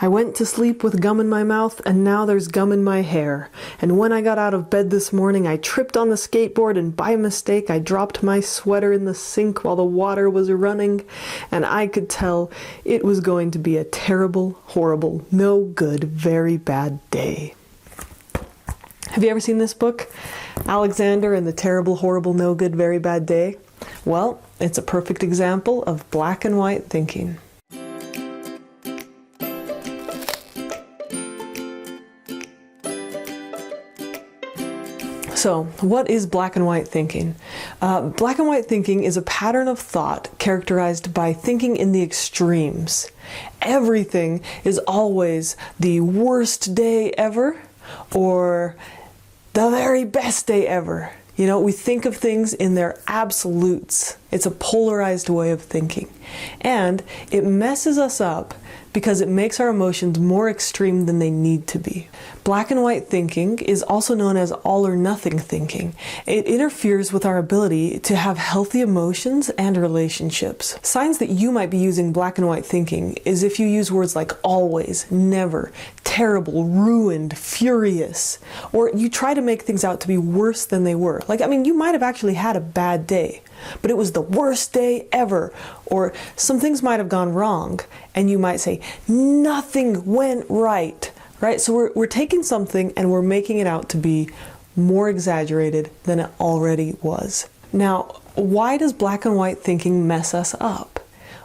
I went to sleep with gum in my mouth, and now there's gum in my hair. And when I got out of bed this morning, I tripped on the skateboard, and by mistake, I dropped my sweater in the sink while the water was running, and I could tell it was going to be a terrible, horrible, no good, very bad day. Have you ever seen this book, Alexander and the Terrible, Horrible, No Good, Very Bad Day? Well, it's a perfect example of black and white thinking. So, what is black and white thinking? Black and white thinking is a pattern of thought characterized by thinking in the extremes. Everything is always the worst day ever, or the very best day ever. You know, we think of things in their absolutes. It's a polarized way of thinking. And it messes us up because it makes our emotions more extreme than they need to be. Black and white thinking is also known as all or nothing thinking. It interferes with our ability to have healthy emotions and relationships. Signs that you might be using black and white thinking is if you use words like always, never, terrible, ruined, furious, or you try to make things out to be worse than they were. Like, I mean, you might have actually had a bad day, but it was the worst day ever, or some things might have gone wrong, and you might say, nothing went right, right? So we're taking something and we're making it out to be more exaggerated than it already was. Now, why does black and white thinking mess us up?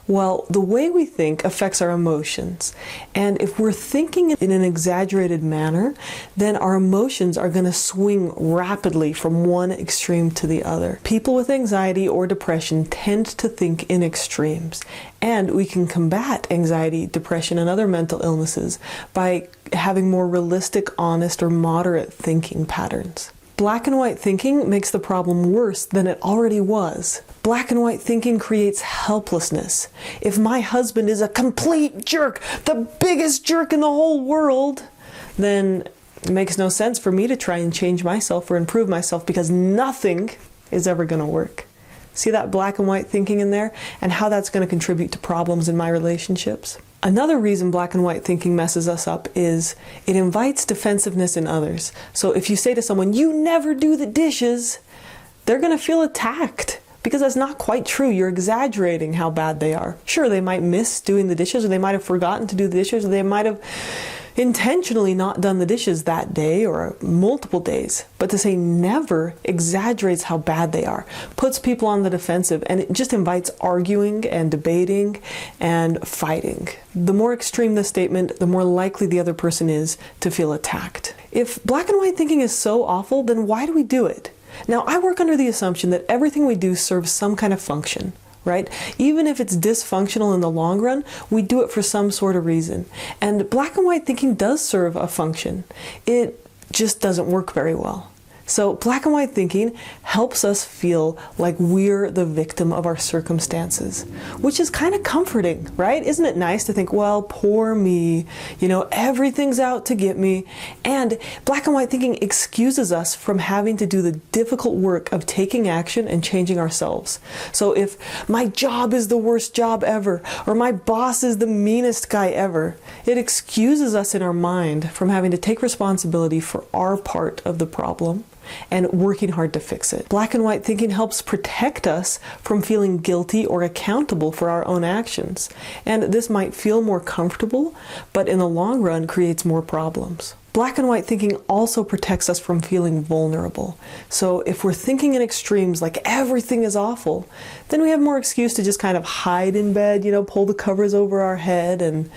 Well, the way we think affects our emotions. And if we're thinking in an exaggerated manner, then our emotions are going to swing rapidly from one extreme to the other. People with anxiety or depression tend to think in extremes. And we can combat anxiety, depression, and other mental illnesses by having more realistic, honest, or moderate thinking patterns. Black and white thinking makes the problem worse than it already was. Black and white thinking creates helplessness. If my husband is a complete jerk, the biggest jerk in the whole world, then it makes no sense for me to try and change myself or improve myself because nothing is ever going to work. See that black and white thinking in there and how that's going to contribute to problems in my relationships? Another reason black and white thinking messes us up is it invites defensiveness in others. So if you say to someone, you never do the dishes, they're going to feel attacked because that's not quite true. You're exaggerating how bad they are. Sure, they might miss doing the dishes, or they might have forgotten to do the dishes, or they might have intentionally not done the dishes that day or multiple days. But to say never exaggerates how bad they are, puts people on the defensive, and it just invites arguing and debating and fighting. The more extreme the statement, the more likely the other person is to feel attacked. If black and white thinking is so awful, then why do we do it? Now, I work under the assumption that everything we do serves some kind of function. Right? Even if it's dysfunctional in the long run, we do it for some sort of reason. And black and white thinking does serve a function. It just doesn't work very well. So black and white thinking helps us feel like we're the victim of our circumstances, which is kind of comforting, right? Isn't it nice to think, well, poor me, you know, everything's out to get me. And black and white thinking excuses us from having to do the difficult work of taking action and changing ourselves. So if my job is the worst job ever, or my boss is the meanest guy ever, it excuses us in our mind from having to take responsibility for our part of the problem and working hard to fix it. Black and white thinking helps protect us from feeling guilty or accountable for our own actions. And this might feel more comfortable, but in the long run creates more problems. Black and white thinking also protects us from feeling vulnerable. So if we're thinking in extremes like everything is awful, then we have more excuse to just kind of hide in bed, you know, pull the covers over our head and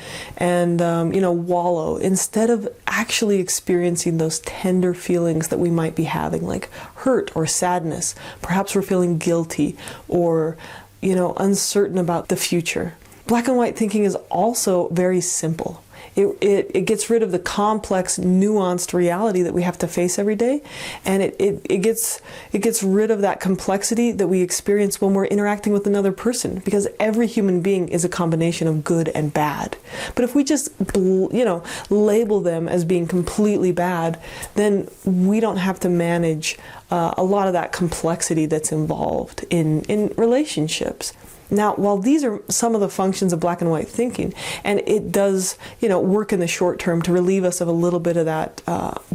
wallow, instead of actually experiencing those tender feelings that we might be having, like hurt or sadness. Perhaps we're feeling guilty or, uncertain about the future. Black and white thinking is also very simple. It gets rid of the complex, nuanced reality that we have to face every day, and it gets rid of that complexity that we experience when we're interacting with another person, because every human being is a combination of good and bad. But if we just label them as being completely bad, then we don't have to manage a lot of that complexity that's involved in relationships. Now, while these are some of the functions of black and white thinking, and it does, work in the short term to relieve us of a little bit of that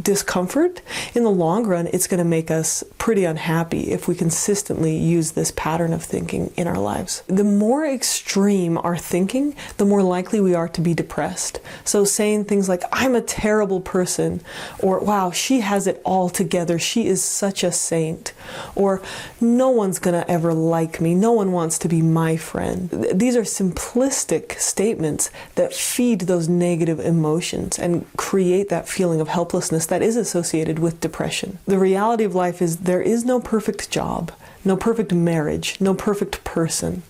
discomfort, in the long run, it's going to make us pretty unhappy if we consistently use this pattern of thinking in our lives. The more extreme our thinking, the more likely we are to be depressed. So saying things like, I'm a terrible person, or wow, she has it all together, she is such a saint, or no one's going to ever like me, no one wants to be my friend. These are simplistic statements that feed those negative emotions and create that feeling of helplessness that is associated with depression. The reality of life is there is no perfect job, no perfect marriage, no perfect person.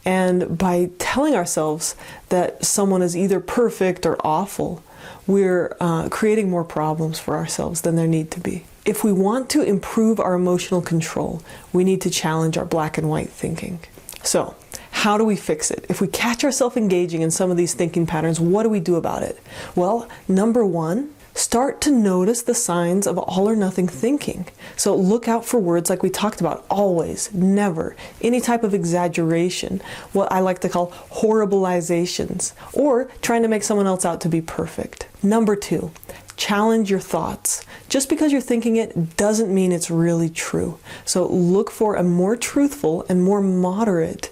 And by telling ourselves that someone is either perfect or awful, we're creating more problems for ourselves than there need to be. If we want to improve our emotional control, we need to challenge our black and white thinking. So, how do we fix it? If we catch ourselves engaging in some of these thinking patterns, what do we do about it? Well, number one, start to notice the signs of all or nothing thinking. So look out for words like we talked about, always, never, any type of exaggeration, what I like to call horribilizations, or trying to make someone else out to be perfect. Number two, challenge your thoughts. Just because you're thinking it doesn't mean it's really true. So look for a more truthful and more moderate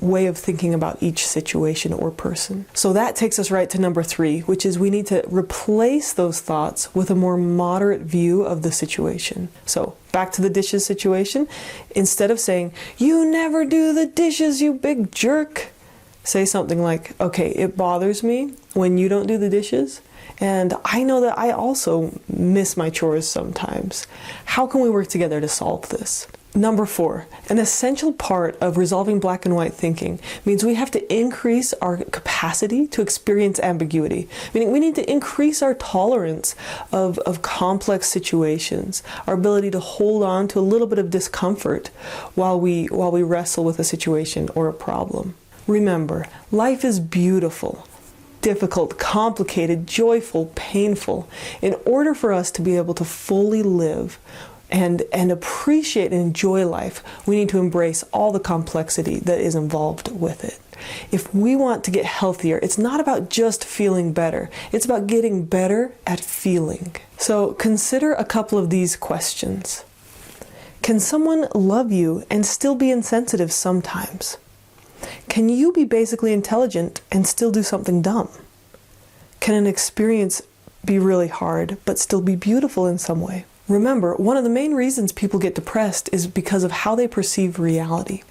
way of thinking about each situation or person. So that takes us right to number three, which is we need to replace those thoughts with a more moderate view of the situation. So back to the dishes situation. Instead of saying, "You never do the dishes, you big jerk," say something like, "Okay, it bothers me when you don't do the dishes. And I know that I also miss my chores sometimes. How can we work together to solve this?" Number four, an essential part of resolving black and white thinking means we have to increase our capacity to experience ambiguity. Meaning we need to increase our tolerance of complex situations, our ability to hold on to a little bit of discomfort while we wrestle with a situation or a problem. Remember, life is beautiful, difficult, complicated, joyful, painful. In order for us to be able to fully live and appreciate and enjoy life, we need to embrace all the complexity that is involved with it. If we want to get healthier, it's not about just feeling better. It's about getting better at feeling. So consider a couple of these questions. Can someone love you and still be insensitive sometimes? Can you be basically intelligent and still do something dumb? Can an experience be really hard but still be beautiful in some way? Remember, one of the main reasons people get depressed is because of how they perceive reality.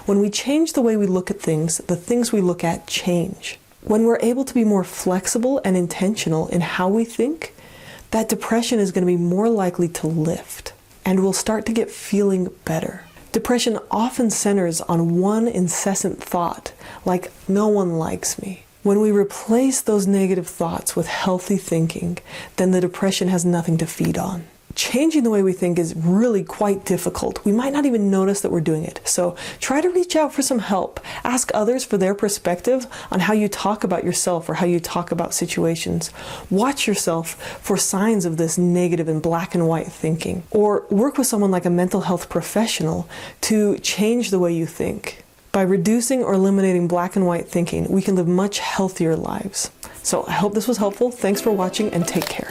When we change the way we look at things, the things we look at change. When we're able to be more flexible and intentional in how we think, that depression is going to be more likely to lift, and we'll start to get feeling better. Depression often centers on one incessant thought, like, no one likes me. When we replace those negative thoughts with healthy thinking, then the depression has nothing to feed on. Changing the way we think is really quite difficult. We might not even notice that we're doing it. So try to reach out for some help. Ask others for their perspective on how you talk about yourself or how you talk about situations. Watch yourself for signs of this negative and black and white thinking. Or work with someone like a mental health professional to change the way you think. By reducing or eliminating black and white thinking, we can live much healthier lives. So I hope this was helpful. Thanks for watching and take care.